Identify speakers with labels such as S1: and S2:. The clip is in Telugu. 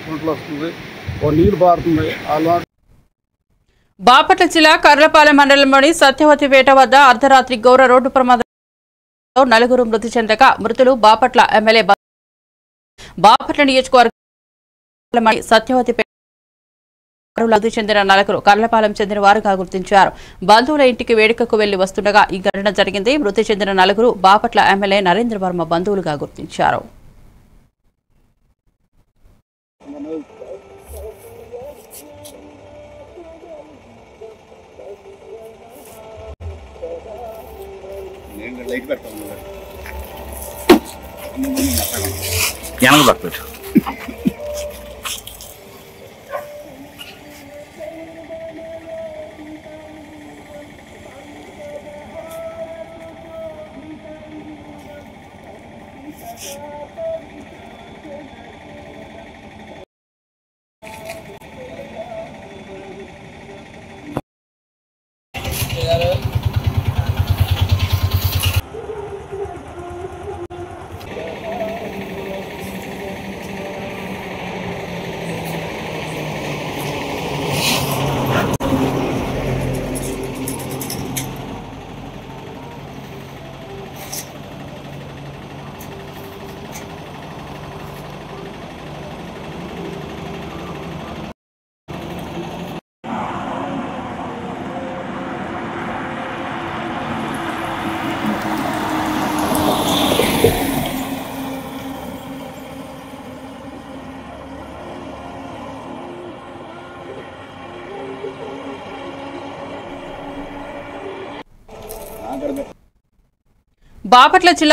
S1: గుంటలు వస్తుంది, ఓ నీరు పారుతుంది.
S2: బాపట్ల జిల్లా కర్లపాలెం మండలంలోని సత్యవతి వేట వద్ద అర్ధరాత్రి ఘోర రోడ్డు ప్రమాదంలో 4 మృతి చెందగా మృతులు బాపట్ల ఎమ్మెల్యే బాపట్ల నియోజకవర్గం సత్యవతి మృతి చెందిన 4 కర్లపాలెం చెందిన వారుగా గుర్తించారు. బంధువుల ఇంటికి వేడుకకు వెళ్లి వస్తుండగా ఈ ఘటన జరిగింది. మృతి చెందిన 4 బాపట్ల ఎమ్మెల్యే నరేంద్ర వర్మ బంధువులుగా గుర్తించారు. బాపట్ల జిల్లా